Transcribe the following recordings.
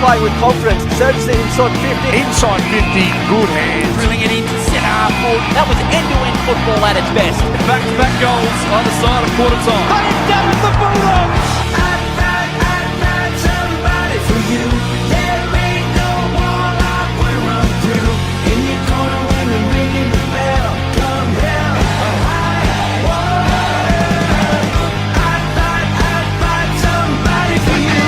playing with confidence. Serves it inside 50. Inside 50, good hands. Drilling it into centre half forward. That was end-to-end football at its best. Back-to-back goals either side of quarter time. They have done it, the Bulldogs! Somebody for you. There ain't no wall I will run through. In your corner when I'm ringing the bell. Come hell or high water. I'd fight somebody for you.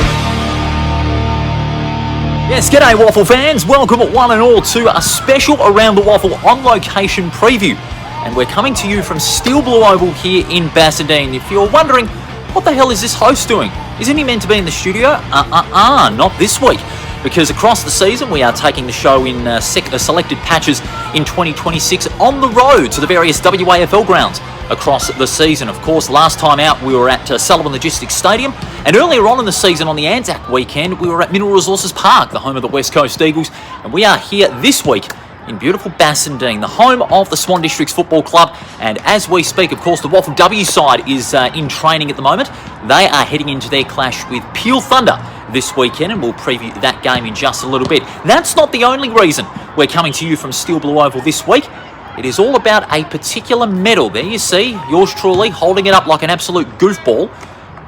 Yes, g'day Waffle fans. Welcome one and all to a special Around the Waffle on location preview. And we're coming to you from Steel Blue Oval here in Bassendean. If you're wondering, what the hell is this host doing? Isn't he meant to be in the studio? Not this week. Because across the season, we are taking the show in selected patches in 2026 on the road to the various WAFL grounds across the season. Of course, last time out, we were at Sullivan Logistics Stadium. And earlier on in the season, on the Anzac weekend, we were at Mineral Resources Park, the home of the West Coast Eagles. And we are here this week in beautiful Bassendean, the home of the Swan Districts Football Club. And as we speak, of course, the WAFLW side is in training at the moment. They are heading into their clash with Peel Thunder this weekend, and we'll preview that game in just a little bit. That's not the only reason we're coming to you from Steel Blue Oval this week. It is all about a particular medal. There you see, yours truly, holding it up like an absolute goofball.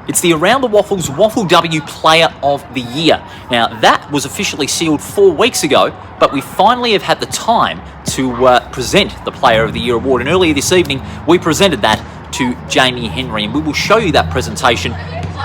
It's the Around the WAFL's WAFLW Player of the Year. Now, that was officially sealed 4 weeks ago, but we finally have had the time to present the Player of the Year award. And earlier this evening, we presented that to Jaime Henry, and we will show you that presentation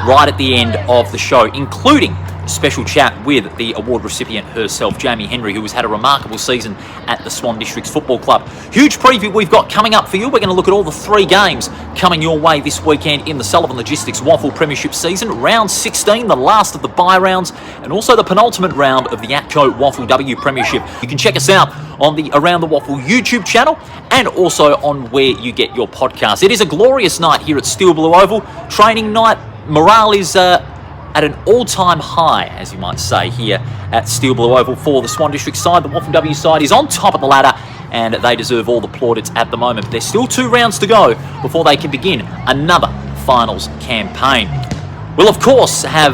right at the end of the show, including a special chat with the award recipient herself, Jaime Henry, who has had a remarkable season at the Swan Districts Football Club. Huge preview we've got coming up for you. We're going to look at all the 3 games coming your way this weekend in the Sullivan Logistics WAFL Premiership season. Round 16, the last of the bye rounds, and also the penultimate round of the ATCO WAFLW Premiership. You can check us out on the Around the WAFL YouTube channel and also on where you get your podcasts. It is a glorious night here at Steel Blue Oval. Training night. Morale is at an all-time high, as you might say, here at Steel Blue Oval for the Swan District side. The WAFLW side is on top of the ladder, and they deserve all the plaudits at the moment. But there's still 2 rounds to go before they can begin another finals campaign. We'll, of course, have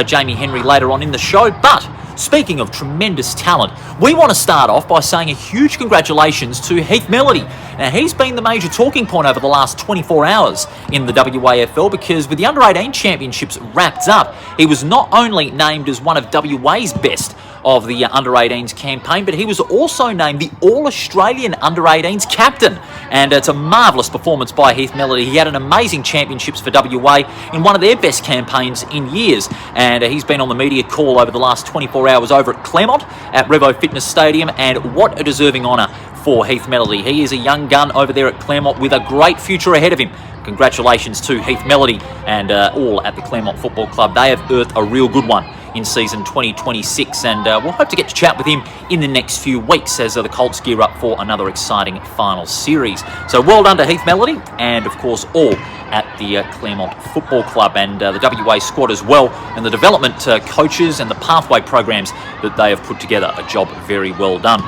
Jaime Henry later on in the show, but speaking of tremendous talent, we want to start off by saying a huge congratulations to Heath Melody. Now, he's been the major talking point over the last 24 hours in the WAFL because with the Under-18 Championships wrapped up, he was not only named as one of WA's best of the Under-18s campaign, but he was also named the All-Australian Under-18s captain. And it's a marvellous performance by Heath Melody. He had an amazing championships for WA in one of their best campaigns in years. And he's been on the media call over the last 24 hours over at Claremont at Revo Fitness Stadium. And what a deserving honour for Heath Melody. He is a young gun over there at Claremont with a great future ahead of him. Congratulations to Heath Melody and all at the Claremont Football Club. They have earthed a real good one in season 2026, and we'll hope to get to chat with him in the next few weeks as the Colts gear up for another exciting final series. So well done to Heath Melody and, of course, all at the Claremont Football Club and the WA squad as well, and the development coaches and the pathway programs that they have put together. A job very well done.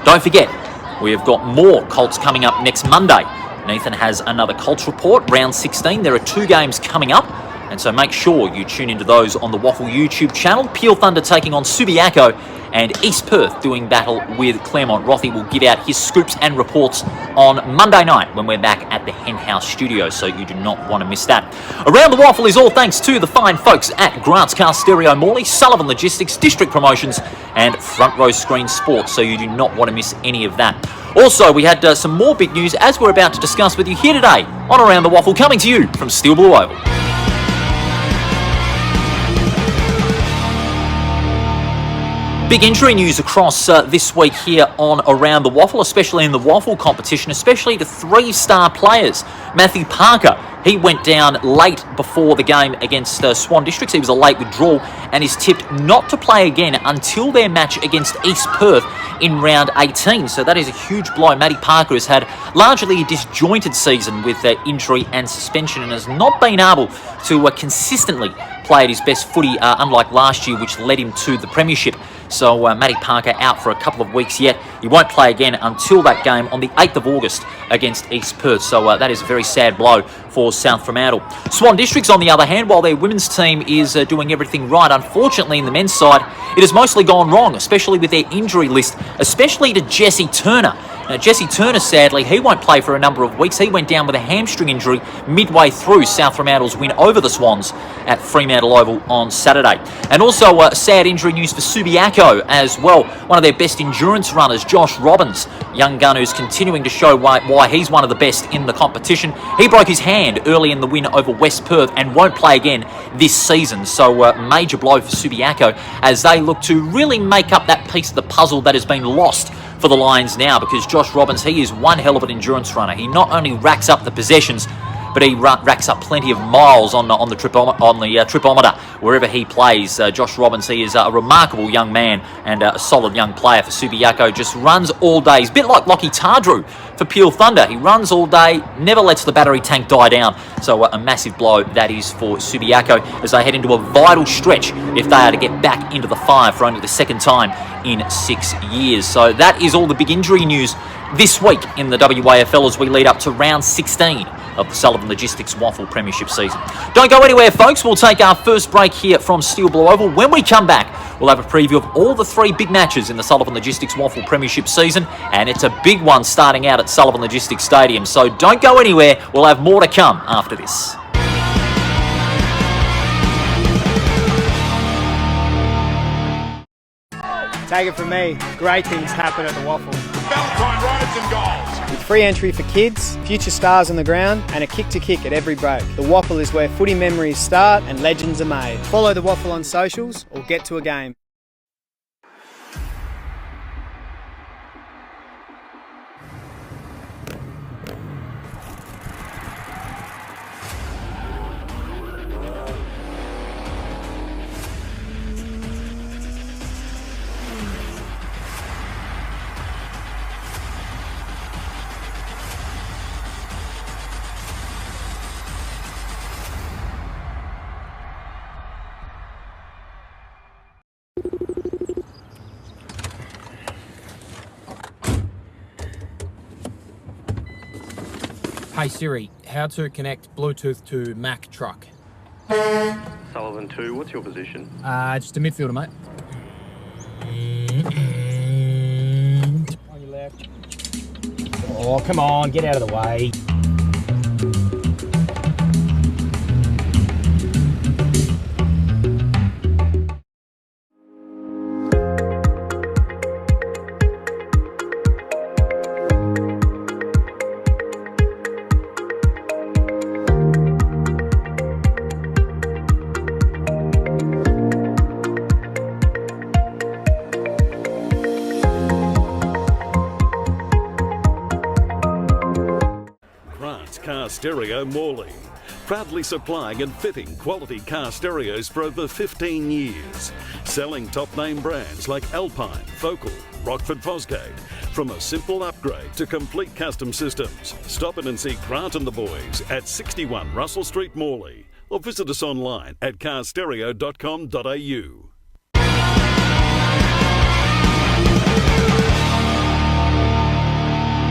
Don't forget, we have got more Colts coming up next Monday. Nathan has another Colts report, round 16. There are 2 games coming up, and so make sure you tune into those on the WAFL YouTube channel. Peel Thunder taking on Subiaco, and East Perth doing battle with Claremont. Rothy will give out his scoops and reports on Monday night when we're back at the Hen House studio, so you do not want to miss that. Around the WAFL is all thanks to the fine folks at Grants Car Stereo Morley, Sullivan Logistics, District Promotions, and Front Row Screen Sports, so you do not want to miss any of that. Also, we had some more big news as we're about to discuss with you here today on Around the WAFL, coming to you from Steel Blue Oval. Big injury news across this week here on Around the WAFL, especially in the WAFL competition, especially to 3-star players. Matthew Parker, he went down late before the game against Swan Districts. He was a late withdrawal and is tipped not to play again until their match against East Perth in round 18. So that is a huge blow. Matty Parker has had largely a disjointed season with injury and suspension and has not been able to consistently play at his best footy, unlike last year, which led him to the premiership. So Matty Parker out for a couple of weeks yet. He won't play again until that game on the 8th of August against East Perth. So that is a very sad blow for South Fremantle. Swan Districts, on the other hand, while their women's team is doing everything right, unfortunately in the men's side, it has mostly gone wrong, especially with their injury list, especially to Jesse Turner. Now, Jesse Turner, sadly, he won't play for a number of weeks. He went down with a hamstring injury midway through South Fremantle's win over the Swans at Fremantle Oval on Saturday. And also sad injury news for Subiaco as well. One of their best endurance runners, Josh Robbins, young gun who's continuing to show why he's one of the best in the competition. He broke his hand early in the win over West Perth and won't play again this season. So major blow for Subiaco as they look to really make up that piece of the puzzle that has been lost for the Lions now, because Josh Robbins, he is one hell of an endurance runner. He not only racks up the possessions, but he racks up plenty of miles on the tripometer wherever he plays. Josh Robbins, he is a remarkable young man and a solid young player for Subiaco. Just runs all day. He's a bit like Lockie Tardrew for Peel Thunder. He runs all day, never lets the battery tank die down. So a massive blow that is for Subiaco as they head into a vital stretch if they are to get back into the five for only the second time in 6 years. So that is all the big injury news this week in the WAFL as we lead up to round 16 of the Sullivan Logistics WAFL Premiership season. Don't go anywhere, folks. We'll take our first break here from Steel Blue Oval. When we come back, we'll have a preview of all the 3 big matches in the Sullivan Logistics WAFL Premiership season, and it's a big one starting out at Sullivan Logistics Stadium. So don't go anywhere. We'll have more to come after this. Take it from me, great things happen at the WAFL. Valentine Roads and goals. With free entry for kids, future stars on the ground, and a kick to kick at every break. The WAFL is where footy memories start and legends are made. Follow the WAFL on socials or get to a game. Hey Siri, how to connect Bluetooth to Mac truck? Sullivan 2, what's your position? Just a midfielder, mate. On your left. Oh, come on, get out of the way. Car Stereo Morley, proudly supplying and fitting quality car stereos for over 15 years, selling top name brands like Alpine, Focal, Rockford Fosgate. From a simple upgrade to complete custom systems, stop in and see Grant and the boys at 61 Russell Street, Morley, or visit us online at carstereo.com.au.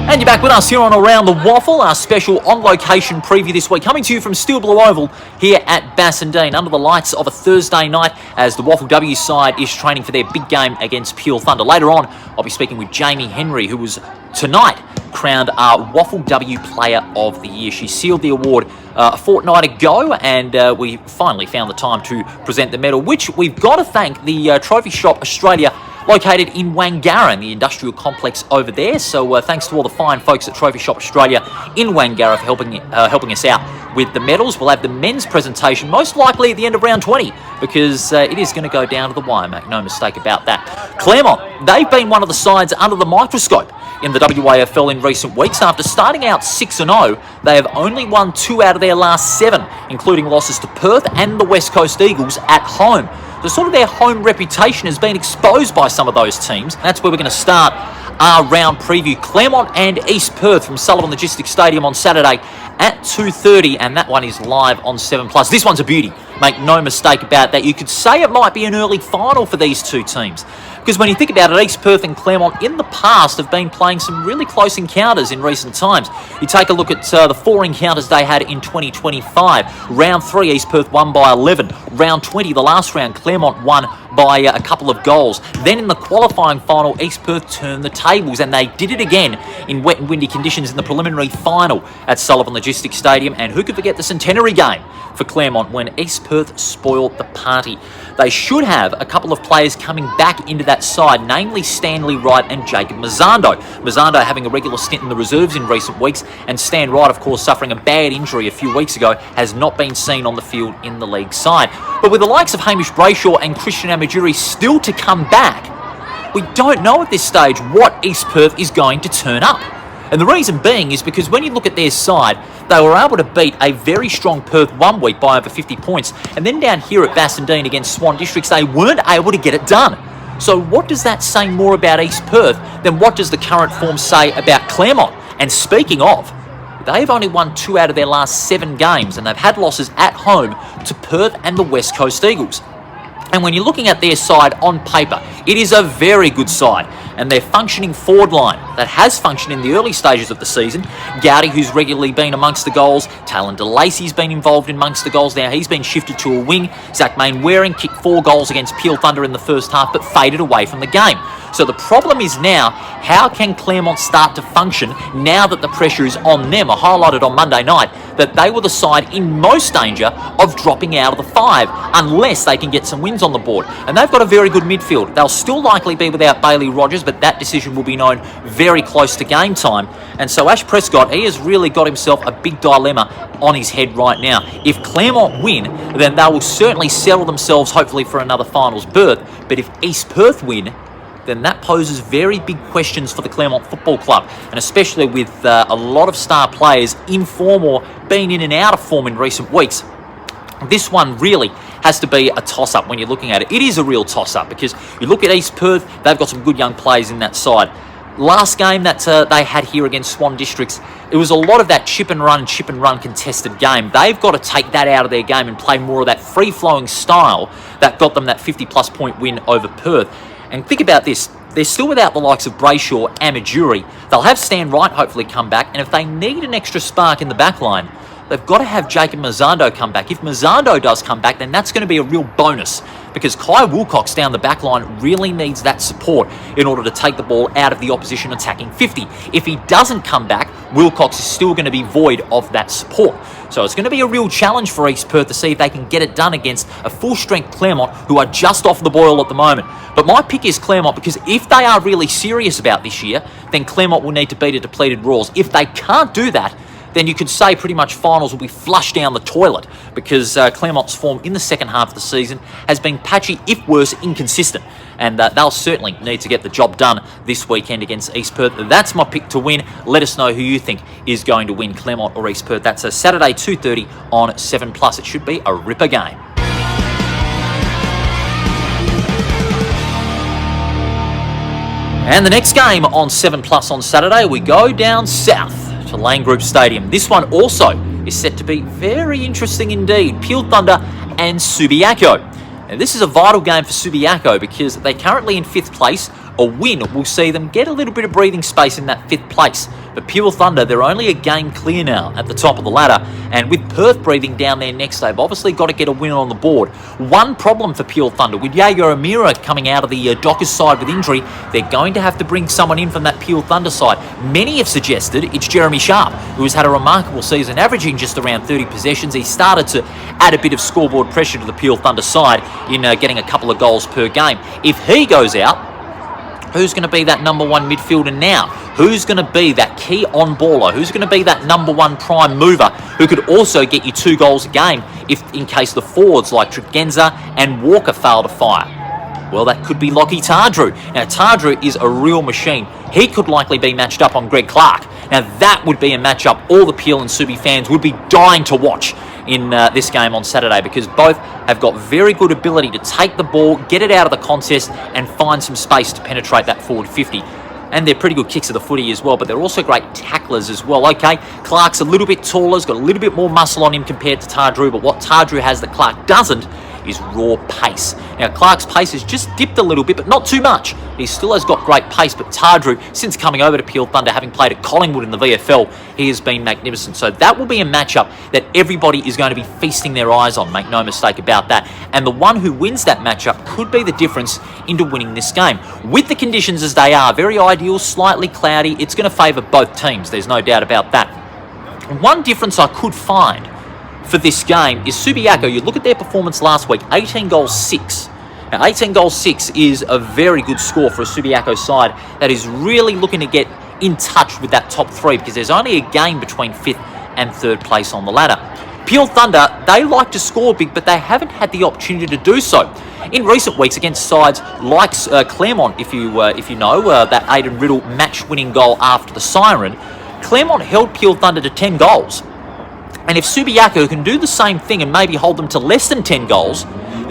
And you're back with us here on Around the WAFL, our special on-location preview this week, coming to you from Steel Blue Oval here at Bassendean, under the lights of a Thursday night as the WAFLW side is training for their big game against Peel Thunder. Later on, I'll be speaking with Jaime Henry, who was tonight crowned our WAFLW Player of the Year. She sealed the award a fortnight ago, and we finally found the time to present the medal, which we've got to thank the Trophy Shop Australia, located in Wangara, in the industrial complex over there. So thanks to all the fine folks at Trophy Shop Australia in Wangara for helping us out with the medals. We'll have the men's presentation most likely at the end of round 20, because it is going to go down to the wire, make no mistake about that. Claremont, they've been one of the sides under the microscope in the WAFL in recent weeks. After starting out 6-0, they have only won 2 out of their last 7, including losses to Perth and the West Coast Eagles at home. So sort of their home reputation has been exposed by some of those teams. And that's where we're going to start our round preview. Claremont and East Perth from Sullivan Logistics Stadium on Saturday at 2:30, and that one is live on 7+. This one's a beauty. Make no mistake about that. You could say it might be an early final for these two teams. Because when you think about it, East Perth and Claremont in the past have been playing some really close encounters in recent times. You take a look at the 4 encounters they had in 2025. Round 3, East Perth won by 11. Round 20, the last round, Claremont won by a couple of goals. Then in the qualifying final, East Perth turned the tables, and they did it again in wet and windy conditions in the preliminary final at Sullivan Logistics Stadium. And who could forget the centenary game for Claremont when East Perth spoiled the party? They should have a couple of players coming back into that side, namely Stanley Wright and Jacob Mazzando. Mazzando having a regular stint in the reserves in recent weeks, and Stan Wright, of course, suffering a bad injury a few weeks ago, has not been seen on the field in the league side. But with the likes of Hamish Brayshaw and Christian Amajuri still to come back, we don't know at this stage what East Perth is going to turn up. And the reason being is because when you look at their side, they were able to beat a very strong Perth one week by over 50 points. And then down here at Bassendean against Swan Districts, they weren't able to get it done. So what does that say more about East Perth than what does the current form say about Claremont? And speaking of, they've only won 2 out of their last 7 games, and they've had losses at home to Perth and the West Coast Eagles. And when you're looking at their side on paper, it is a very good side. And their functioning forward line that has functioned in the early stages of the season. Gowdy, who's regularly been amongst the goals. Talon DeLacy's been involved in amongst the goals now. He's been shifted to a wing. Zach Main-Waring kicked 4 goals against Peel Thunder in the first half, but faded away from the game. So the problem is now, how can Claremont start to function now that the pressure is on them? I highlighted on Monday night that they were the side in most danger of dropping out of the 5 unless they can get some wins on the board. And they've got a very good midfield. They'll still likely be without Bailey Rogers, but that decision will be known very close to game time. And so Ash Prescott, he has really got himself a big dilemma on his head right now. If Claremont win, then they will certainly settle themselves hopefully for another finals berth. But if East Perth win, then that poses very big questions for the Claremont Football Club, and especially with a lot of star players in form or being in and out of form in recent weeks. This one really has to be a toss-up when you're looking at it. It is a real toss-up because you look at East Perth, they've got some good young players in that side. Last game that they had here against Swan Districts, it was a lot of that chip and run contested game. They've got to take that out of their game and play more of that free-flowing style that got them that 50-plus point win over Perth. And think about this, they're still without the likes of Brayshaw, Amajuri. They'll have Stan Wright hopefully come back, and if they need an extra spark in the back line, they've got to have Jacob Mazzando come back. If Mazzando does come back, then that's going to be a real bonus because Kai Wilcox down the back line really needs that support in order to take the ball out of the opposition attacking 50. If he doesn't come back, Wilcox is still going to be void of that support. So it's going to be a real challenge for East Perth to see if they can get it done against a full-strength Claremont who are just off the boil at the moment. But my pick is Claremont because if they are really serious about this year, then Claremont will need to beat a depleted Royals. If they can't do that, then you could say pretty much finals will be flushed down the toilet because Claremont's form in the second half of the season has been patchy, if worse, inconsistent. And they'll certainly need to get the job done this weekend against East Perth. That's my pick to win. Let us know who you think is going to win, Claremont or East Perth. That's a Saturday 2:30 on 7+. It should be a ripper game. And the next game on 7+ on Saturday, we go down south to Lane Group Stadium. This one also is set to be very interesting indeed. Peel Thunder and Subiaco. And this is a vital game for Subiaco because they're currently in 5th place. A win will see them get a little bit of breathing space in that 5th place. But Peel Thunder, they're only a game clear now at the top of the ladder. And with Perth breathing down there next, they've obviously got to get a win on the board. One problem for Peel Thunder, with Jaeger Amira coming out of the Dockers side with injury, they're going to have to bring someone in from that Peel Thunder side. Many have suggested it's Jeremy Sharp, who has had a remarkable season, averaging just around 30 possessions. He started to add a bit of scoreboard pressure to the Peel Thunder side in getting a couple of goals per game. If he goes out, who's going to be that number 1 midfielder now? Who's going to be that key on-baller? Who's going to be that number 1 prime mover who could also get you 2 goals a game if, in case the forwards like Tregenza and Walker fail to fire? Well, that could be Lockie Tardrew. Now, Tardrew is a real machine. He could likely be matched up on Greg Clark. Now, that would be a matchup all the Peel and Subi fans would be dying to watch in this game on Saturday because both have got very good ability to take the ball, get it out of the contest and find some space to penetrate that forward 50. And they're pretty good kicks of the footy as well, but they're also great tacklers as well. Okay, Clark's a little bit taller, has got a little bit more muscle on him compared to Tardrew, but what Tardrew has that Clark doesn't is raw pace. Now, Clark's pace has just dipped a little bit, but not too much. He still has got great pace, but Tardrew, since coming over to Peel Thunder, having played at Collingwood in the VFL, he has been magnificent. So that will be a matchup that everybody is going to be feasting their eyes on, make no mistake about that. And the one who wins that matchup could be the difference into winning this game. With the conditions as they are, very ideal, slightly cloudy, it's going to favour both teams, there's no doubt about that. One difference I could find for this game is Subiaco. You look at their performance last week, 18 goals 6. Now 18 goals 6 is a very good score for a Subiaco side that is really looking to get in touch with that top 3, because there's only a game between 5th and 3rd place on the ladder. Peel Thunder, they like to score big, but they haven't had the opportunity to do so. In recent weeks against sides like Claremont, if you know, that Aidan Riddle match-winning goal after the siren, Claremont held Peel Thunder to 10 goals. And if Subiaco can do the same thing and maybe hold them to less than 10 goals,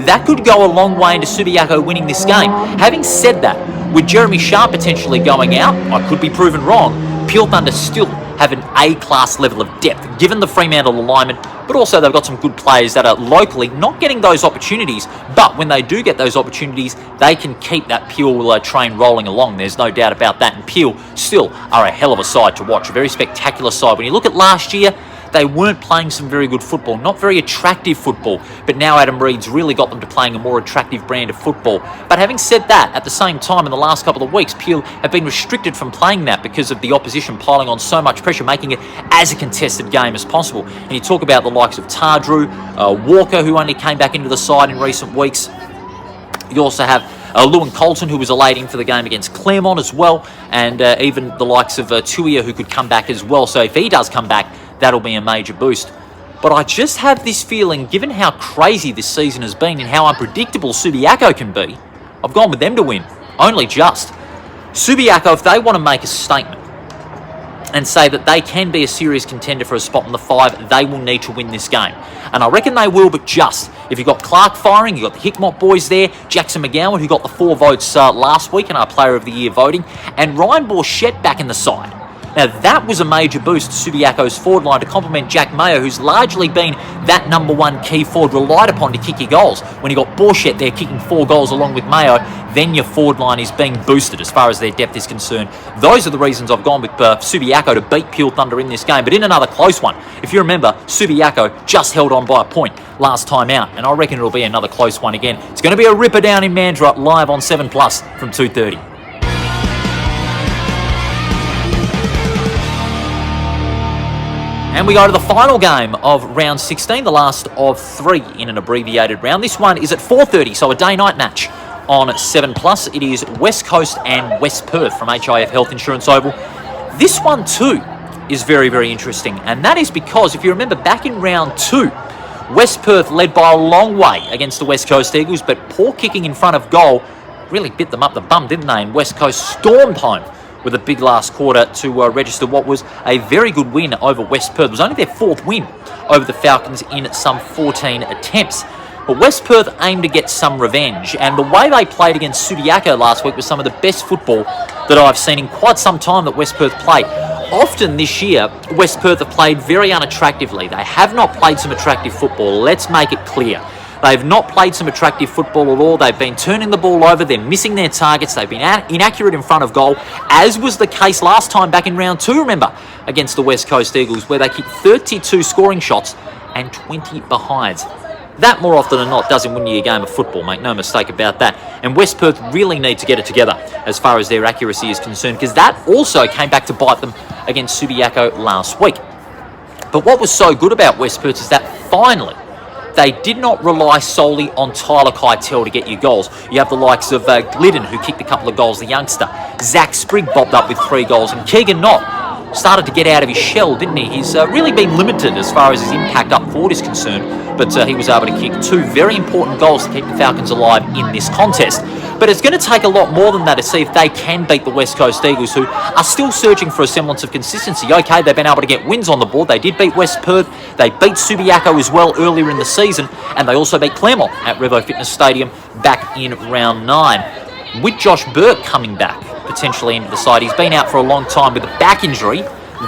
that could go a long way into Subiaco winning this game. Having said that, with Jeremy Sharp potentially going out, I could be proven wrong, Peel Thunder still have an A-class level of depth, given the Fremantle alignment, but also they've got some good players that are locally not getting those opportunities, but when they do get those opportunities, they can keep that Peel train rolling along. There's no doubt about that, and Peel still are a hell of a side to watch, a very spectacular side. When you look at last year, they weren't playing some very good football, not very attractive football, but now Adam Reid's really got them to playing a more attractive brand of football. But having said that, at the same time, in the last couple of weeks, Peel have been restricted from playing that because of the opposition piling on so much pressure, making it as a contested game as possible. And you talk about the likes of Tardrew, Walker, who only came back into the side in recent weeks. You also have Lewin Colton, who was elating for the game against Claremont as well, and even the likes of Tuia, who could come back as well. So if he does come back, that'll be a major boost. But I just have this feeling, given how crazy this season has been and how unpredictable Subiaco can be, I've gone with them to win. Only just. Subiaco, if they want to make a statement and say that they can be a serious contender for a spot in the 5, they will need to win this game. And I reckon they will, but just. If you've got Clark firing, you've got the Hickmott boys there, Jackson McGowan, who got the 4 votes last week in our Player of the Year voting, and Ryan Borchett back in the side. Now, that was a major boost to Subiaco's forward line to complement Jack Mayo, who's largely been that number 1 key forward relied upon to kick your goals. When you got Borchett there kicking 4 goals along with Mayo, then your forward line is being boosted as far as their depth is concerned. Those are the reasons I've gone with Subiaco to beat Peel Thunder in this game. But in another close one, if you remember, Subiaco just held on by a point last time out, and I reckon it'll be another close one again. It's going to be a ripper down in Mandurah, live on 7 Plus from 2:30. And we go to the final game of round 16, the last of 3 in an abbreviated round. This one is at 4:30, so a day-night match on 7 Plus. It is West Coast and West Perth from HIF Health Insurance Oval. This one too is very, very interesting, and that is because if you remember back in round 2, West Perth led by a long way against the West Coast Eagles, but poor kicking in front of goal really bit them up the bum, didn't they? And West Coast stormed home with a big last quarter to register what was a very good win over West Perth. It was only their 4th win over the Falcons in some 14 attempts. But West Perth aimed to get some revenge, and the way they played against Subiaco last week was some of the best football that I've seen in quite some time that West Perth play. Often this year, West Perth have played very unattractively. They have not played some attractive football, let's make it clear. They've not played some attractive football at all. They've been turning the ball over. They're missing their targets. They've been inaccurate in front of goal, as was the case last time back in round 2, remember, against the West Coast Eagles, where they kicked 32 scoring shots and 20 behinds. That, more often than not, doesn't win you a game of football, make no mistake about that. And West Perth really need to get it together as far as their accuracy is concerned, because that also came back to bite them against Subiaco last week. But what was so good about West Perth is that finally, they did not rely solely on Tyler Keitel to get you goals. You have the likes of Glidden, who kicked a couple of goals, the youngster. Zach Sprigg bobbed up with 3 goals, and Keegan Knott started to get out of his shell, didn't he? He's really been limited as far as his impact up forward is concerned, but he was able to kick 2 very important goals to keep the Falcons alive in this contest. But it's going to take a lot more than that to see if they can beat the West Coast Eagles, who are still searching for a semblance of consistency. Okay, they've been able to get wins on the board. They did beat West Perth. They beat Subiaco as well earlier in the season, and they also beat Claremont at Revo Fitness Stadium back in round 9. With Josh Burke coming back, potentially into the side. He's been out for a long time with a back injury.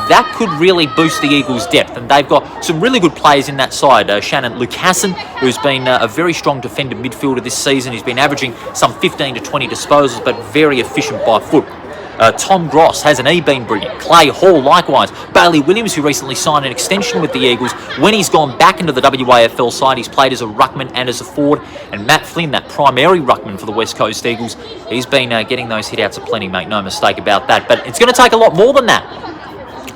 That could really boost the Eagles' depth, and they've got some really good players in that side. Shannon Lucassen, who's been a very strong defender midfielder this season. He's been averaging some 15 to 20 disposals, but very efficient by foot. Tom Gross, hasn't he been brilliant? Clay Hall, likewise. Bailey Williams, who recently signed an extension with the Eagles. When he's gone back into the WAFL side, he's played as a ruckman and as a forward. And Matt Flynn, that primary ruckman for the West Coast Eagles, he's been getting those hit-outs aplenty, make no mistake about that. But it's going to take a lot more than that,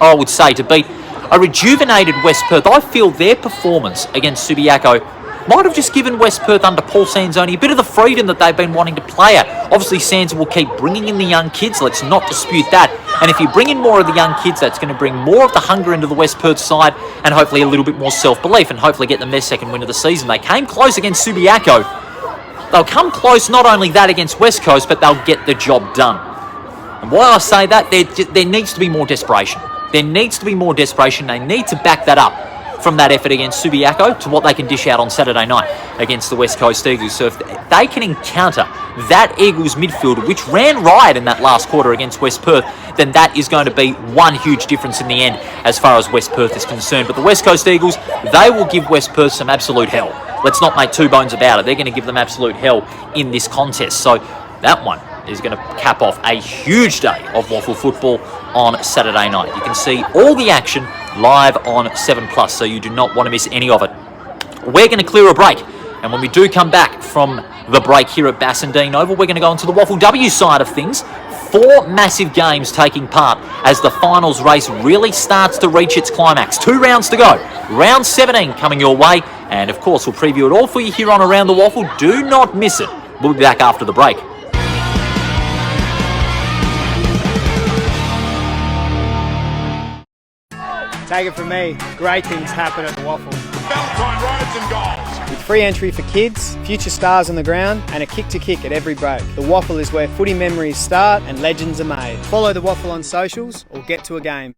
I would say, to beat a rejuvenated West Perth. I feel their performance against Subiaco might have just given West Perth under Paul Sanzoni a bit of the freedom that they've been wanting to play at. Obviously, Sansa will keep bringing in the young kids. Let's not dispute that. And if you bring in more of the young kids, that's going to bring more of the hunger into the West Perth side and hopefully a little bit more self-belief and hopefully get them their second win of the season. They came close against Subiaco. They'll come close not only that against West Coast, but they'll get the job done. And why I say that, there needs to be more desperation. There needs to be more desperation. They need to back that up from that effort against Subiaco to what they can dish out on Saturday night against the West Coast Eagles. So if they can encounter that Eagles midfielder, which ran riot in that last quarter against West Perth, then that is going to be one huge difference in the end as far as West Perth is concerned. But the West Coast Eagles, they will give West Perth some absolute hell. Let's not make two bones about it. They're going to give them absolute hell in this contest. So that one is going to cap off a huge day of WAFL football on Saturday night. You can see all the action live on 7+, so you do not want to miss any of it. We're going to clear a break, and when we do come back from the break here at Bassendean Oval, we're going to go into the WAFLW side of things. 4 massive games taking part as the finals race really starts to reach its climax. 2 rounds to go. Round 17 coming your way, and of course we'll preview it all for you here on Around the WAFL. Do not miss it. We'll be back after the break. Take it from me, great things happen at the WAFL. Valentine rides and goals. With free entry for kids, future stars on the ground, and a kick-to-kick at every break. The WAFL is where footy memories start and legends are made. Follow the WAFL on socials or get to a game.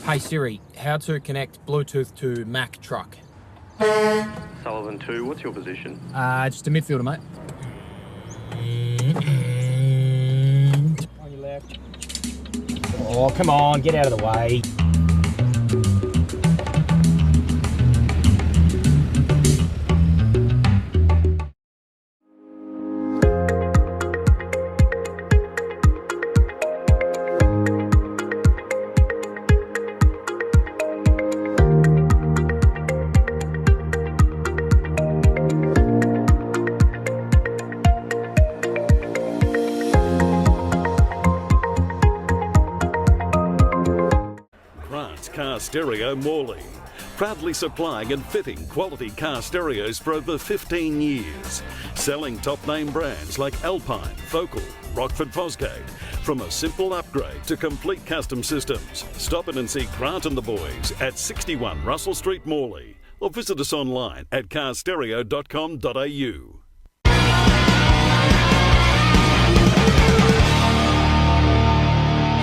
Hey Siri, how to connect Bluetooth to Mac truck? Sullivan 2, what's your position? Just a midfielder, mate. On your left. Oh, come on, get out of the way. Car Stereo Morley, proudly supplying and fitting quality car stereos for over 15 years, selling top name brands like Alpine, Focal, Rockford Fosgate. From a simple upgrade to complete custom systems, stop in and see Grant and the boys at 61 Russell Street, Morley, or visit us online at carstereo.com.au.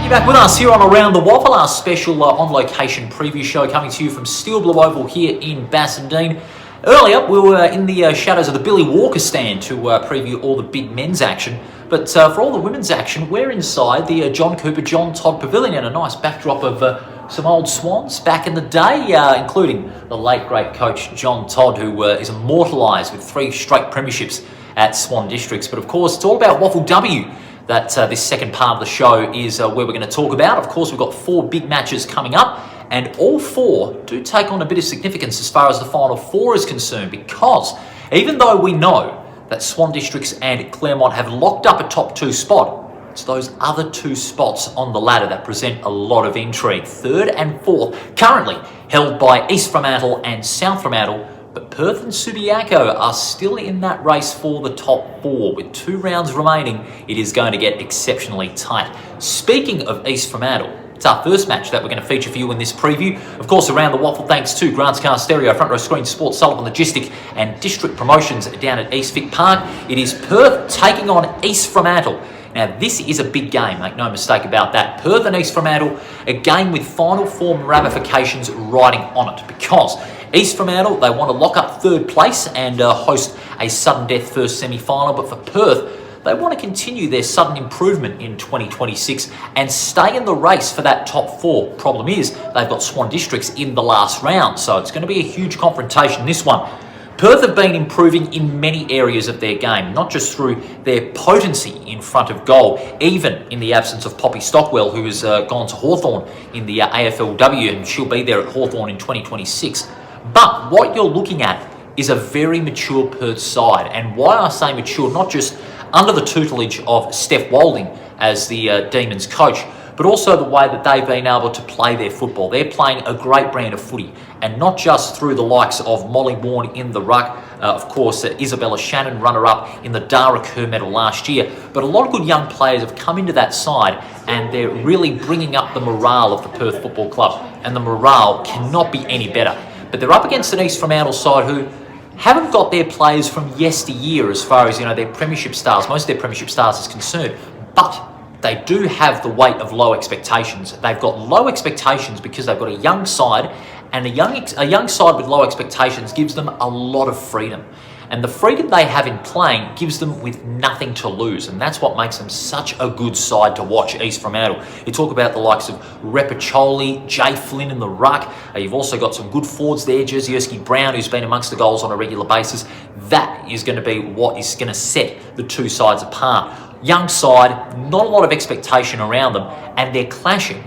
You're back with us here on Around the WAFL, our special on-location preview show coming to you from Steel Blue Oval here in Bassendean. Earlier, we were in the shadows of the Billy Walker stand to preview all the big men's action. But for all the women's action, we're inside the John Cooper, John Todd Pavilion, and a nice backdrop of some old Swans back in the day, including the late, great coach John Todd, who is immortalised with 3 straight premierships at Swan Districts. But of course, it's all about WAFLW. That this second part of the show is where we're going to talk about. Of course, we've got 4 big matches coming up, and all 4 do take on a bit of significance as far as the Final 4 is concerned, because even though we know that Swan Districts and Claremont have locked up a top 2 spot, it's those other 2 spots on the ladder that present a lot of intrigue. 3rd and 4th currently held by East Fremantle and South Fremantle, But Perth and Subiaco are still in that race for the top 4. With 2 rounds remaining, it is going to get exceptionally tight. Speaking of East Fremantle, it's our first match that we're going to feature for you in this preview. Of course, Around the WAFL, thanks to Grant's Car Stereo, Front Row Screen Sports, Sullivan Logistic and District Promotions down at East Vic Park. It is Perth taking on East Fremantle. Now, this is a big game, make no mistake about that. Perth and East Fremantle, a game with final form ramifications riding on it, because East Fremantle, they want to lock up 3rd place and host a sudden death first semi-final, but for Perth, they want to continue their sudden improvement in 2026 and stay in the race for that top 4. Problem is, they've got Swan Districts in the last round, so it's going to be a huge confrontation, this one. Perth have been improving in many areas of their game, not just through their potency in front of goal, even in the absence of Poppy Stockwell, who has gone to Hawthorn in the AFLW, and she'll be there at Hawthorn in 2026. But what you're looking at is a very mature Perth side, and why I say mature, not just under the tutelage of Steph Walding as the Demons coach, but also the way that they've been able to play their football. They're playing a great brand of footy, and not just through the likes of Molly Warren in the ruck, of course, Isabella Shannon, runner-up in the Dara Kerr medal last year, but a lot of good young players have come into that side, and they're really bringing up the morale of the Perth Football Club, and the morale cannot be any better. But they're up against an East Fremantle side who haven't got their players from yesteryear as far as, their premiership stars, most of their premiership stars is concerned, but they do have the weight of low expectations. They've got low expectations because they've got a young side, and a young side with low expectations gives them a lot of freedom. And the freedom they have in playing gives them with nothing to lose, and that's what makes them such a good side to watch, East Fremantle. You talk about the likes of Repacholi, Jay Flynn in the ruck. You've also got some good forwards there, Jersey Brown, who's been amongst the goals on a regular basis. That is going to be what is going to set the two sides apart. Young side, not a lot of expectation around them, and they're clashing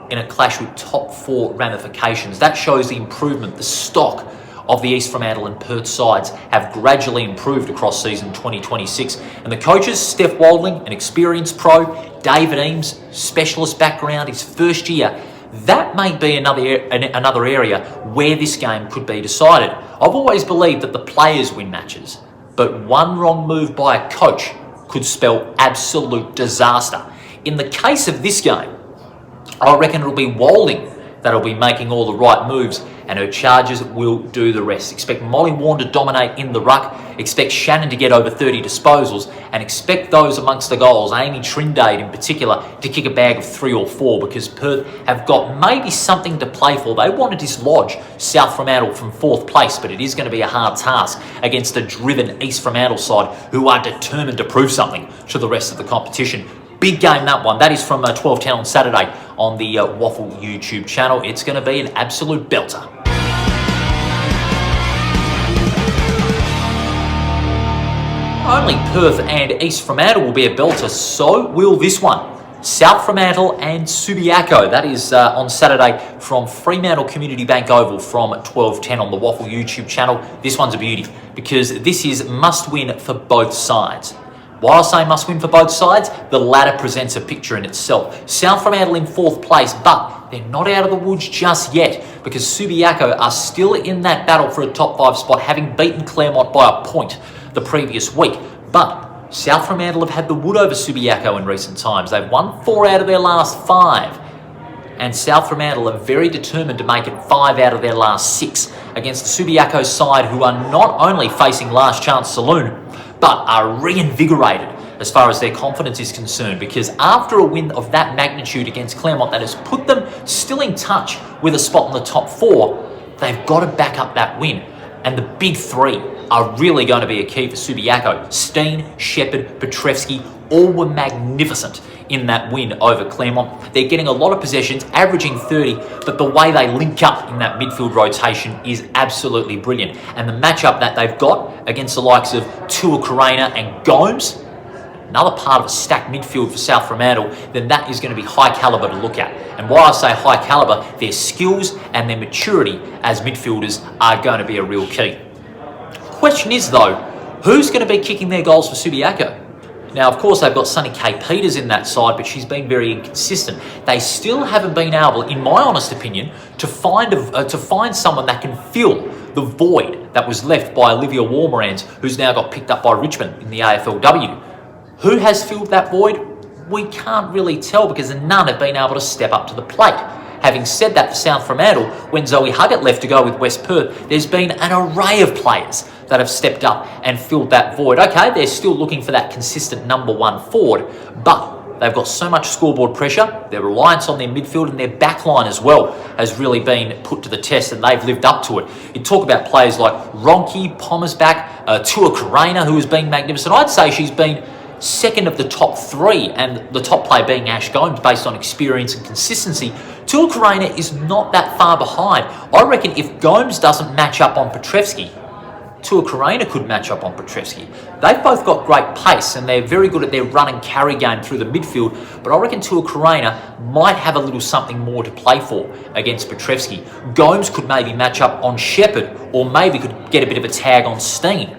in a clash with top 4 ramifications. That shows the improvement, the stock of the East Fremantle and Perth sides have gradually improved across season 2026. And the coaches, Steph Walding, an experienced pro, David Eames, specialist background, his first year, that may be another area where this game could be decided. I've always believed that the players win matches, but one wrong move by a coach could spell absolute disaster. In the case of this game, I reckon it'll be Walding that'll be making all the right moves, and her charges will do the rest. Expect Molly Warren to dominate in the ruck, expect Shannon to get over 30 disposals, and expect those amongst the goals, Amy Trindade in particular, to kick a bag of 3 or 4, because Perth have got maybe something to play for. They want to dislodge South Fremantle from 4th place, but it is going to be a hard task against a driven East Fremantle side who are determined to prove something to the rest of the competition. Big game, that one. That is from 12:10 on Saturday on the WAFL YouTube channel. It's going to be an absolute belter. Only Perth and East Fremantle will be a belter, so will this one. South Fremantle and Subiaco. That is on Saturday from Fremantle Community Bank Oval from 12:10 on the WAFL YouTube channel. This one's a beauty because this is must-win for both sides. Why I say must win for both sides, the ladder presents a picture in itself. South Fremantle in 4th place, but they're not out of the woods just yet because Subiaco are still in that battle for a top 5 spot, having beaten Claremont by a point the previous week. But South Fremantle have had the wood over Subiaco in recent times. They've won 4 out of their last 5. And South Fremantle are very determined to make it 5 out of their last 6 against the Subiaco side, who are not only facing Last Chance Saloon, but are reinvigorated as far as their confidence is concerned, because after a win of that magnitude against Claremont that has put them still in touch with a spot in the top 4, they've got to back up that win. And the big 3 are really going to be a key for Subiaco. Steen, Shepherd, Petrevski, all were magnificent in that win over Claremont. They're getting a lot of possessions, averaging 30, but the way they link up in that midfield rotation is absolutely brilliant. And the matchup that they've got against the likes of Tua Carena and Gomes, another part of a stacked midfield for South Fremantle, then that is going to be high calibre to look at. And why I say high calibre, their skills and their maturity as midfielders are going to be a real key. Question is though, who's going to be kicking their goals for Subiaco? Now, of course, they've got Sunny K. Peters in that side, but she's been very inconsistent. They still haven't been able, in my honest opinion, to find someone that can fill the void that was left by Olivia Warmerans, who's now got picked up by Richmond in the AFLW. Who has filled that void? We can't really tell because none have been able to step up to the plate. Having said that, for South Fremantle, when Zoe Huggett left to go with West Perth, there's been an array of players that have stepped up and filled that void. Okay, they're still looking for that consistent number one forward, but they've got so much scoreboard pressure. Their reliance on their midfield and their backline as well has really been put to the test, and they've lived up to it. You talk about players like Ronke, Pommersback, Tua Karena, who has been magnificent. I'd say she's been second of the top three, and the top player being Ash Gomes based on experience and consistency. Tua Karena is not that far behind. I reckon if Gomes doesn't match up on Petrevski, Tua Karena could match up on Petrevski. They've both got great pace and they're very good at their run and carry game through the midfield, but I reckon Tua Karena might have a little something more to play for against Petrevski. Gomes could maybe match up on Shepherd, or maybe could get a bit of a tag on Steen.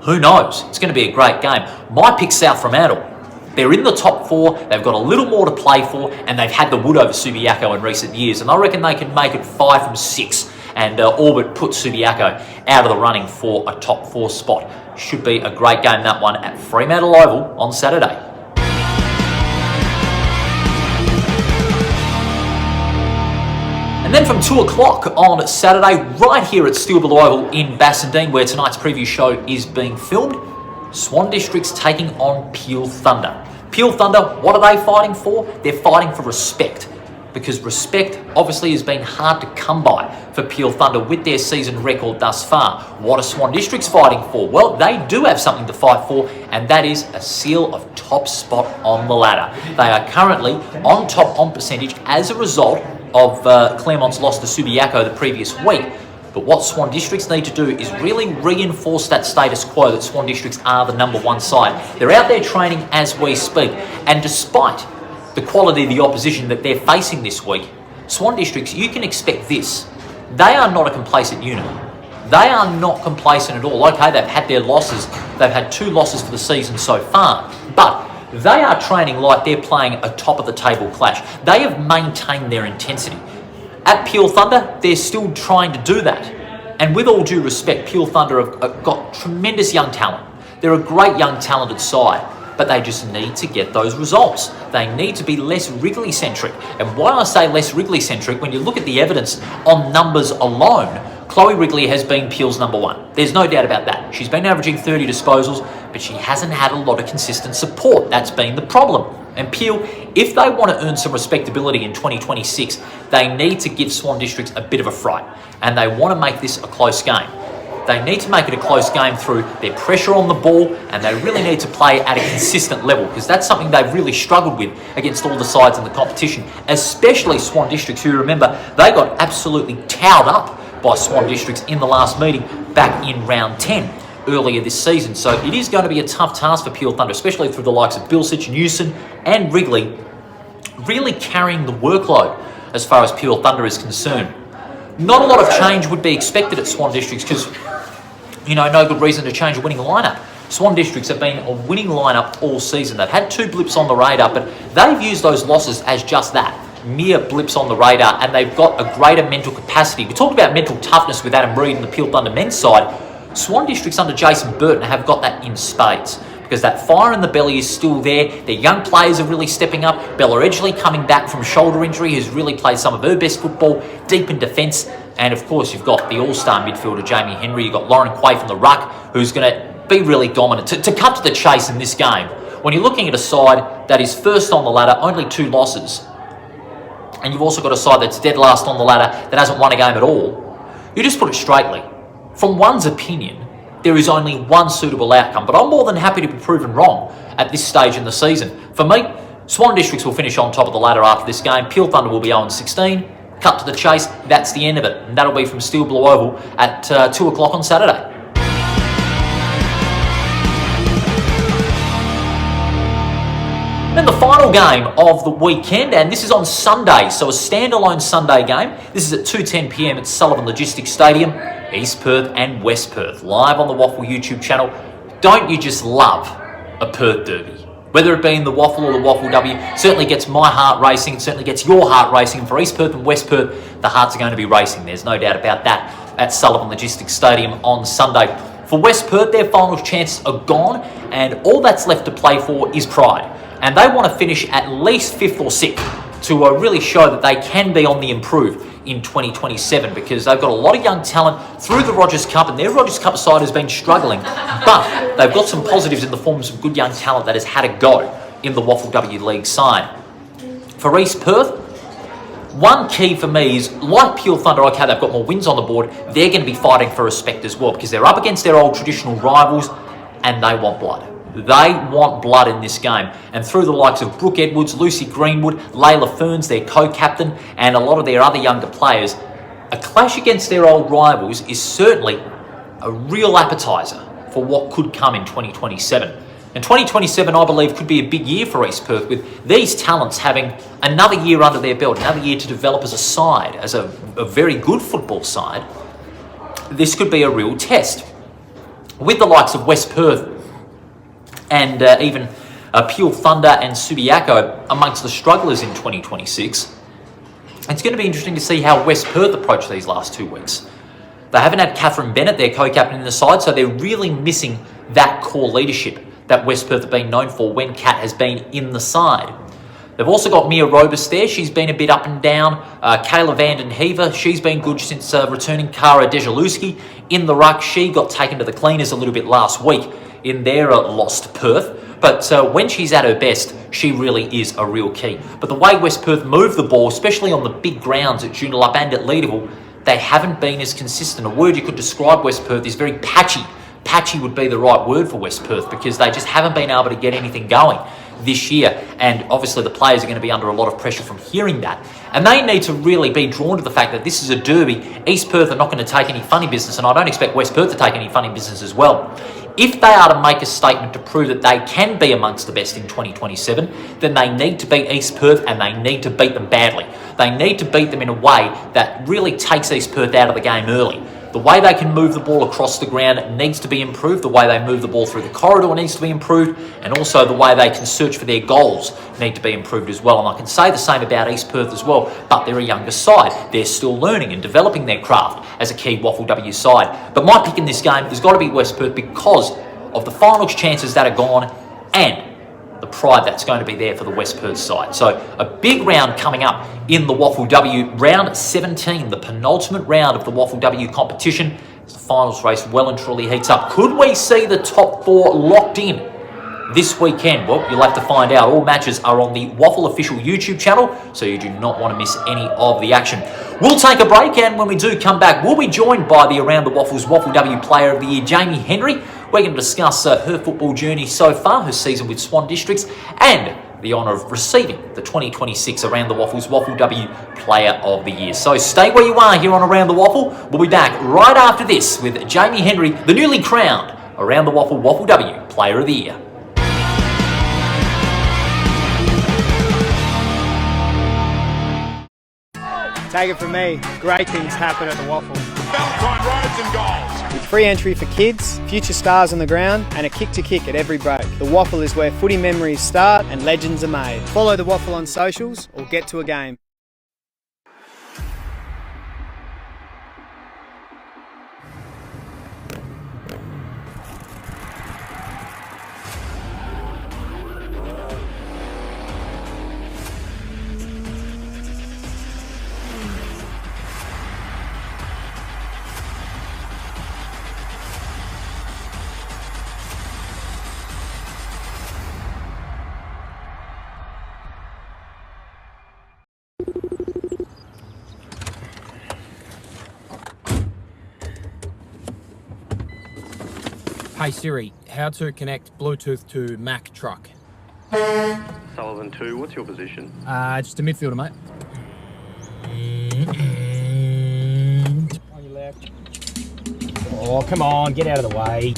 Who knows? It's going to be a great game. My pick, South Fremantle. They're in the top four, they've got a little more to play for, and they've had the wood over Subiaco in recent years, and I reckon they can make it 5 from 6 and orbit put Subiaco out of the running for a top 4 spot. Should be a great game, that one, at Fremantle Oval on Saturday. And then from 2 o'clock on Saturday, right here at Steel Blue Oval in Bassendean, where tonight's preview show is being filmed, Swan District's taking on Peel Thunder. Peel Thunder, what are they fighting for? They're fighting for respect, because respect obviously has been hard to come by for Peel Thunder with their season record thus far. What are Swan Districts fighting for? Well, they do have something to fight for, and that is a seal of top spot on the ladder. They are currently on top on percentage as a result of Claremont's loss to Subiaco the previous week. But what Swan Districts need to do is really reinforce that status quo that Swan Districts are the number one side. They're out there training as we speak, and despite the quality of the opposition that they're facing this week, Swan Districts, you can expect this. They are not a complacent unit. They are not complacent at all. Okay, they've had their losses. They've had 2 losses for the season so far, but they are training like they're playing a top-of-the-table clash. They have maintained their intensity. At Peel Thunder, they're still trying to do that. And with all due respect, Peel Thunder have got tremendous young talent. They're a great young talented side, but they just need to get those results. They need to be less Wrigley-centric. And why I say less Wrigley-centric, when you look at the evidence on numbers alone, Chloe Wrigley has been Peel's number one. There's no doubt about that. She's been averaging 30 disposals, but she hasn't had a lot of consistent support. That's been the problem. And Peel, if they want to earn some respectability in 2026, they need to give Swan Districts a bit of a fright. And they want to make this a close game. They need to make it a close game through their pressure on the ball, and they really need to play at a consistent level, because that's something they've really struggled with against all the sides in the competition, especially Swan Districts, who, remember, they got absolutely towed up by Swan Districts in the last meeting back in round 10 earlier this season. So it is going to be a tough task for Peel Thunder, especially through the likes of Bilsich, Newson and Wrigley, really carrying the workload as far as Peel Thunder is concerned. Not a lot of change would be expected at Swan Districts because, no good reason to change a winning lineup. Swan Districts have been a winning lineup all season. They've had 2 blips on the radar, but they've used those losses as just that, mere blips on the radar, and they've got a greater mental capacity. We talked about mental toughness with Adam Reid and the Peel Thunder men's side. Swan Districts under Jason Burton have got that in spades, because that fire in the belly is still there. Their young players are really stepping up. Bella Edgley coming back from shoulder injury, who's really played some of her best football deep in defence. And of course, you've got the all-star midfielder, Jaime Henry. You've got Lauren Quay from the ruck, who's going to be really dominant. To cut to the chase in this game, when you're looking at a side that is first on the ladder, only 2 losses, and you've also got a side that's dead last on the ladder that hasn't won a game at all, you just put it straightly. From one's opinion, there is only one suitable outcome, but I'm more than happy to be proven wrong at this stage in the season. For me, Swan Districts will finish on top of the ladder after this game. Peel Thunder will be 0-16. Cut to the chase, that's the end of it. And that'll be from Steel Blue Oval at 2 o'clock on Saturday. Then the final game of the weekend, and this is on Sunday, so a standalone Sunday game. This is at 2:10 p.m. at Sullivan Logistics Stadium, East Perth and West Perth, live on the WAFL YouTube channel. Don't you just love a Perth derby? Whether it be in the WAFL or the WAFLW, certainly gets my heart racing, it certainly gets your heart racing. For East Perth and West Perth, the hearts are going to be racing, there's no doubt about that. at Sullivan Logistics Stadium on Sunday. For West Perth, their finals chances are gone, and all that's left to play for is pride. And they want to finish at least 5th or 6th to really show that they can be on the improve in 2027, because they've got a lot of young talent through the Rogers Cup, and their Rogers Cup side has been struggling, but they've got some positives in the form of some good young talent that has had a go in the WAFLW League side. For East Perth, one key for me is, like Pure Thunder, okay, they've got more wins on the board, they're going to be fighting for respect as well, because they're up against their old traditional rivals, and they want blood. They want blood in this game. And through the likes of Brooke Edwards, Lucy Greenwood, Layla Ferns, their co-captain, and a lot of their other younger players, a clash against their old rivals is certainly a real appetizer for what could come in 2027. And 2027, I believe, could be a big year for East Perth, with these talents having another year under their belt, another year to develop as a side, as a very good football side. This could be a real test. With the likes of West Perth and even Pure Thunder and Subiaco amongst the strugglers in 2026, it's going to be interesting to see how West Perth approach these last 2 weeks. They haven't had Catherine Bennett, their co-captain, in the side, so they're really missing that core leadership that West Perth have been known for when Cat has been in the side. They've also got Mia Robus there. She's been a bit up and down. Kayla Vanden Heaver, she's been good since returning. Cara Dejalewski in the ruck. She got taken to the cleaners a little bit last week in their loss to Perth. But when she's at her best, she really is a real key. But the way West Perth move the ball, especially on the big grounds at Joondalup and at Leederville, they haven't been as consistent. A word you could describe West Perth is very patchy. Patchy would be the right word for West Perth, because they just haven't been able to get anything going this year. And obviously the players are going to be under a lot of pressure from hearing that. And they need to really be drawn to the fact that this is a derby. East Perth are not going to take any funny business, and I don't expect West Perth to take any funny business as well. If they are to make a statement to prove that they can be amongst the best in 2027, then they need to beat East Perth, and they need to beat them badly. They need to beat them in a way that really takes East Perth out of the game early. The way they can move the ball across the ground needs to be improved. The way they move the ball through the corridor needs to be improved. And also the way they can search for their goals need to be improved as well. And I can say the same about East Perth as well, but they're a younger side. They're still learning and developing their craft as a key WAFLW side. But my pick in this game has got to be West Perth, because of the finals chances that are gone and the pride that's going to be there for the West Perth side. So a big round coming up in the WAFLW, round 17, the penultimate round of the WAFLW competition. The finals race well and truly heats up. Could we see the top 4 locked in this weekend? Well, you'll have to find out. All matches are on the WAFL official YouTube channel, so you do not want to miss any of the action. We'll take a break, and when we do come back, we'll be joined by the Around the WAFL's WAFLW Player of the Year, Jaime Henry. We're going to discuss her football journey so far, her season with Swan Districts, and the honour of receiving the 2026 Around the WAFL's WAFLW Player of the Year. So stay where you are here on Around the WAFL. We'll be back right after this with Jaime Henry, the newly crowned Around the WAFL WAFLW Player of the Year. Take it from me, great things happen at the WAFL. Valentine roads and goals. With free entry for kids, future stars on the ground, and a kick to kick at every break. The WAFL is where footy memories start and legends are made. Follow the WAFL on socials or get to a game. Hey Siri, how to connect Bluetooth to Mac truck? Sullivan 2, what's your position? Just a midfielder, mate. On your left. Oh, come on, get out of the way.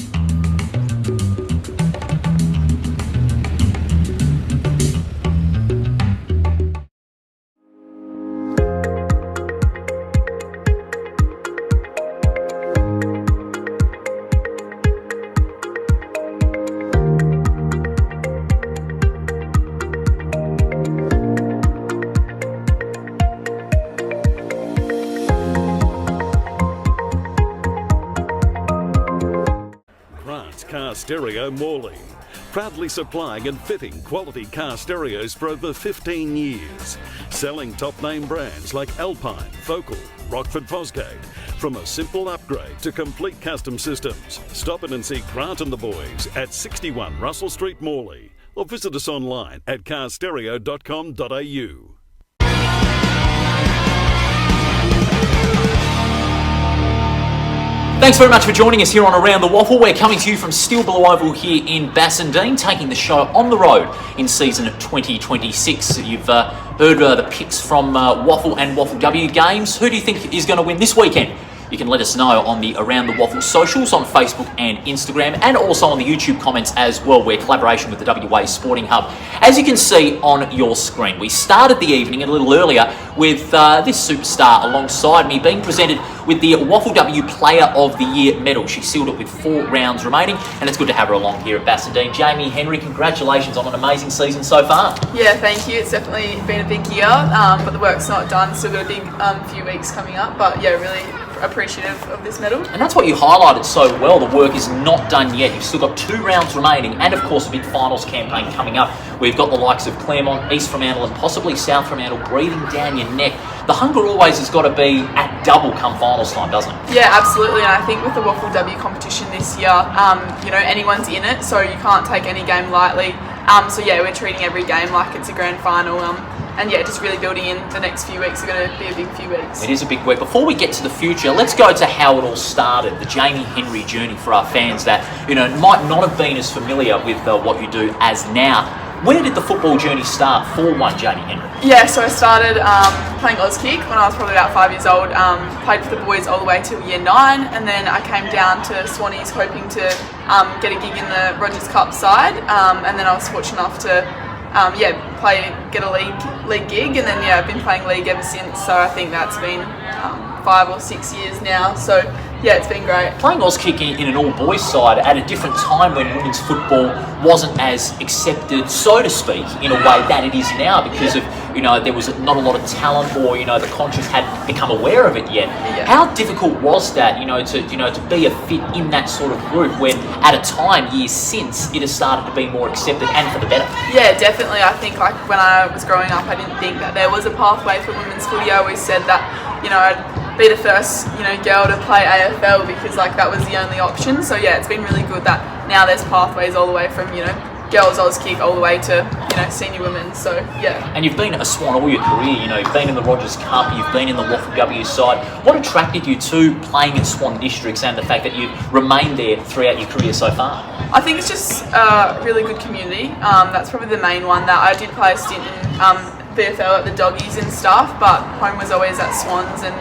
Car Stereo Morley. Proudly supplying and fitting quality car stereos for over 15 years. Selling top name brands like Alpine, Focal, Rockford Fosgate. From a simple upgrade to complete custom systems. Stop in and see Grant and the boys at 61 Russell Street, Morley. Or visit us online at carstereo.com.au. Thanks very much for joining us here on Around the WAFL. We're coming to you from Steel Blue Oval here in Bassendean, taking the show on the road in season 2026. You've heard the picks from WAFL and WAFLW games. Who do you think is going to win this weekend? You can let us know on the Around the WAFL socials on Facebook and Instagram, and also on the YouTube comments as well. We're collaboration with the WA Sporting Hub. As you can see on your screen, we started the evening a little earlier with this superstar alongside me being presented with the WAFLW Player of the Year medal. She sealed it with 4 rounds remaining, and it's good to have her along here at Bassendean. Jaime Henry, congratulations on an amazing season so far. Yeah, thank you. It's definitely been a big year, but the work's not done. Still got a big few weeks coming up, but yeah, really appreciative of this medal. And that's what you highlighted so well. The work is not done yet. You've still got 2 rounds remaining, and of course a big finals campaign coming up. We've got the likes of Claremont, East Fremantle and possibly South Fremantle breathing down your neck. The hunger always has got to be at double come finals time, doesn't it? Yeah, absolutely. And I think with the WAFLW competition this year, you know, anyone's in it, so you can't take any game lightly. So yeah, we're treating every game like it's a grand final. And yeah, just really building in the next few weeks are going to be a big few weeks. It is a big week. Before we get to the future, let's go to how it all started, the Jaime Henry journey for our fans that, you know, might not have been as familiar with what you do as now. Where did the football journey start for one Jaime Henry? Yeah, so I started playing Auskick when I was probably about 5 years old. Played for the boys all the way till year 9, and then I came down to Swannies hoping to get a gig in the Rogers Cup side, and then I was fortunate enough to get a league gig, and then I've been playing league ever since. So I think that's been 5 or 6 years now. So yeah, it's been great. Playing Auskick in an all-boys side at a different time when women's football wasn't as accepted, so to speak, in a way that it is now, because of, you know, there was not a lot of talent, or, you know, the conscious hadn't become aware of it yet. Yeah. How difficult was that, to be a fit in that sort of group when at a time years since it has started to be more accepted and for the better? Yeah, definitely. I think like when I was growing up, I didn't think that there was a pathway for women's footy. I always said that, I'd be the first, girl to play AFL because like that was the only option. So yeah, it's been really good that now there's pathways all the way from, girls Auskick all the way to, senior women. So yeah. And you've been a Swan all your career, you've been in the Rogers Cup, you've been in the WAFLW side. What attracted you to playing at Swan Districts and the fact that you've remained there throughout your career so far? I think it's just a really good community. That's probably the main one. That I did play a stint in VFL at the Doggies and stuff, but home was always at Swans, and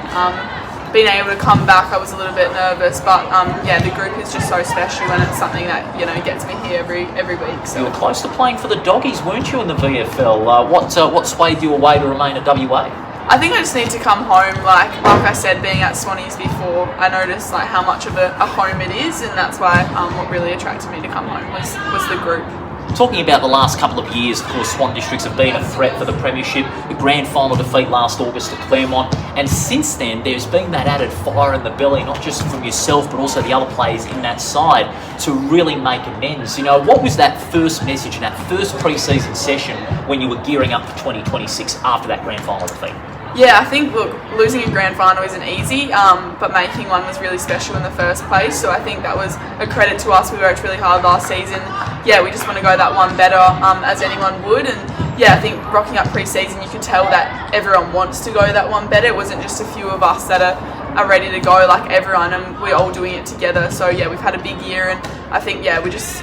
being able to come back, I was a little bit nervous, but the group is just so special, and it's something that gets me here every week. So. You were close to playing for the Doggies, weren't you, in the VFL? What swayed you away to remain at WA? I think I just need to come home. Like I said, being at Swannies before, I noticed like how much of a home it is, and that's why what really attracted me to come home was the group. Talking about the last couple of years, of course, Swan Districts have been a threat for the premiership. The grand final defeat last August to Claremont, and since then there's been that added fire in the belly, not just from yourself but also the other players in that side, to really make amends. What was that first message in that first pre-season session when you were gearing up for 2026 after that grand final defeat? Yeah, I think, look, losing a grand final isn't easy, but making one was really special in the first place. So I think that was a credit to us. We worked really hard last season. Yeah, we just want to go that one better, as anyone would. And yeah, I think rocking up pre-season, you could tell that everyone wants to go that one better. It wasn't just a few of us that are ready to go, like everyone, and we're all doing it together. So yeah, we've had a big year, and I think, we just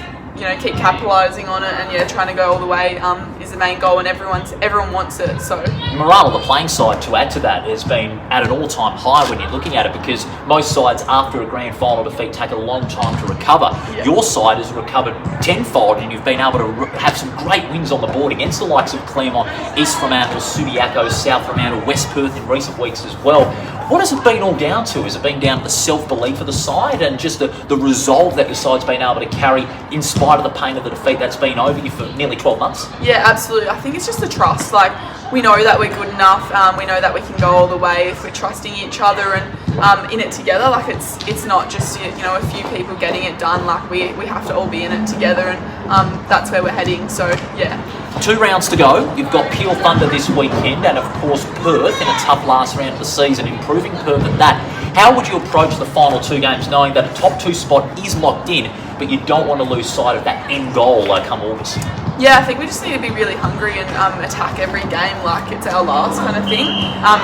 keep capitalising on it, and trying to go all the way is the main goal, and everyone wants it. So morale of the playing side, to add to that, has been at an all-time high when you're looking at it, because most sides after a grand final defeat take a long time to recover. Yeah. Your side has recovered tenfold, and you've been able to have some great wins on the board against the likes of Claremont, East Fremantle, Subiaco, South Fremantle, West Perth in recent weeks as well. What has it been all down to? Has it been down to the self-belief of the side and just the resolve that your side's been able to carry in spite spite of the pain of the defeat that's been over you for nearly 12 months? Yeah, absolutely. I think it's just the trust. Like, we know that we're good enough. We know that we can go all the way if we're trusting each other and in it together. Like, it's not just, you know, a few people getting it done. Like, we have to all be in it together, and that's where we're heading. So yeah. 2 rounds to go. You've got Peel Thunder this weekend, and of course Perth in a tough last round of the season, improving Perth at that. How would you approach the final 2 games, knowing that a top 2 spot is locked in, but you don't want to lose sight of that end goal come August? Yeah, I think we just need to be really hungry and attack every game like it's our last kind of thing.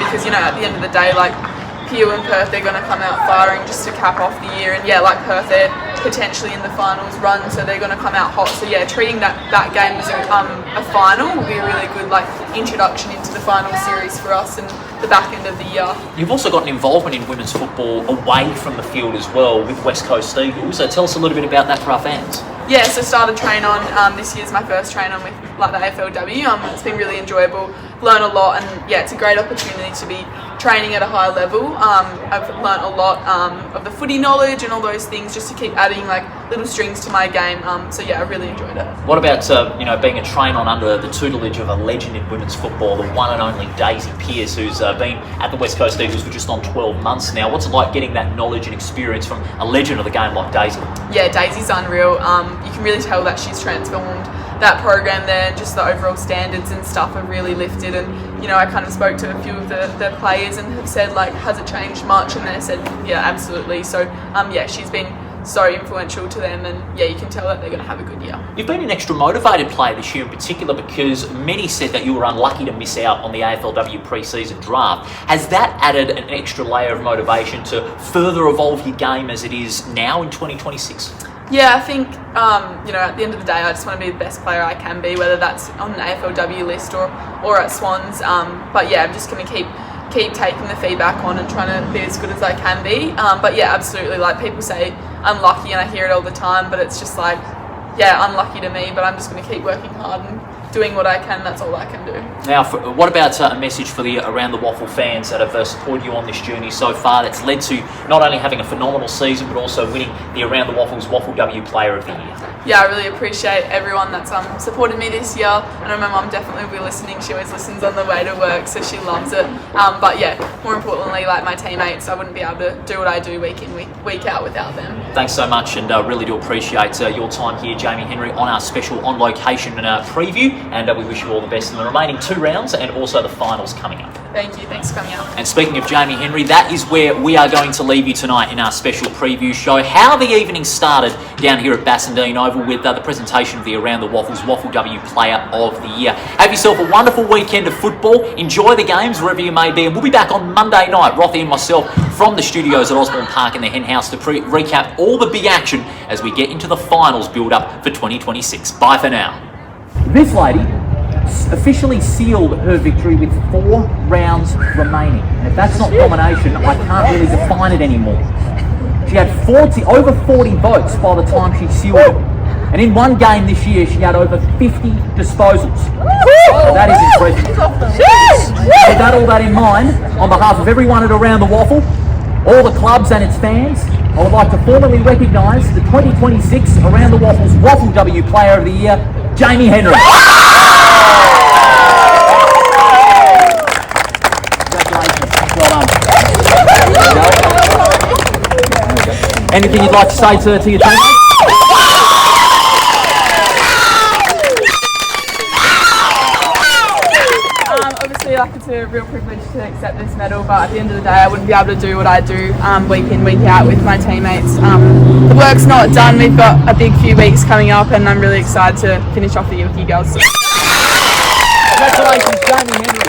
Because, you know, at the end of the day, like, Peel and Perth, they're going to come out firing just to cap off the year. And yeah, like Perth, they're potentially in the finals run, so they're going to come out hot. So yeah, treating that game as a final will be a really good introduction into the final series for us and the back end of the year. You've also got an involvement in women's football away from the field as well with West Coast Eagles. So tell us a little bit about that for our fans. Yeah, so started train on, this year's my first train on with the AFLW. It's been really enjoyable, learn a lot, and yeah, it's a great opportunity to be training at a high level. I've learnt a lot of the footy knowledge and all those things just to keep adding little strings to my game. So yeah, I really enjoyed it. What about being a train on under the tutelage of a legend in women's football, the one and only Daisy Pearce, who's been at the West Coast Eagles for just on 12 months now? What's it like getting that knowledge and experience from a legend of the game like Daisy? Yeah, Daisy's unreal. You can really tell that she's transformed that program there, and just the overall standards and stuff are really lifted. And you know, I kind of spoke to a few of the players and have said, has it changed much? And they said, yeah, absolutely. So yeah, she's been so influential to them, and yeah, you can tell that they're going to have a good year. You've been an extra motivated player this year in particular, because many said that you were unlucky to miss out on the AFLW pre-season draft. Has that added an extra layer of motivation to further evolve your game as it is now in 2026? Yeah, I think, you know, at the end of the day, I just want to be the best player I can be, whether that's on an AFLW list or at Swans. But yeah, I'm just going to keep taking the feedback on and trying to be as good as I can be. But yeah, absolutely. People say I'm lucky, and I hear it all the time, but it's just yeah, unlucky to me, but I'm just going to keep working hard and doing what I can. That's all I can do. Now, what about a message for the Around the WAFL fans that have supported you on this journey so far, that's led to not only having a phenomenal season, but also winning the Around the WAFL's WAFLW Player of the Year? Yeah, I really appreciate everyone that's supported me this year. I know my mum definitely will be listening. She always listens on the way to work, so she loves it. But yeah, more importantly, my teammates, I wouldn't be able to do what I do week in, week out without them. Thanks so much, and really do appreciate your time here, Jaime Henry, on our special on-location preview, and we wish you all the best in the remaining 2 rounds and also the finals coming up. Thank you. Thanks for coming out. And speaking of Jaime Henry, that is where we are going to leave you tonight in our special preview show. How the evening started down here at Bassendean Oval with the presentation of the Around the WAFL's WAFLW Player of the Year. Have yourself a wonderful weekend of football. Enjoy the games wherever you may be. And we'll be back on Monday night, Rothy and myself, from the studios at Osborne Park in the Hen House to recap all the big action as we get into the finals build-up for 2026. Bye for now. This lady officially sealed her victory with 4 rounds remaining. And if that's not domination, I can't really define it anymore. She had over 40 votes by the time she sealed it. And in one game this year, she had over 50 disposals. That is impressive. With all that in mind, on behalf of everyone at Around the WAFL, all the clubs and its fans, I would like to formally recognise the 2026 Around the WAFL's WAFLW Player of the Year, Jaime Henry. Anything you'd like to say to your team? Obviously, it's a real privilege to accept this medal, but at the end of the day, I wouldn't be able to do what I do week in, week out with my teammates. The work's not done. We've got a big few weeks coming up, and I'm really excited to finish off the year with you girls. Congratulations, Jaime Henry.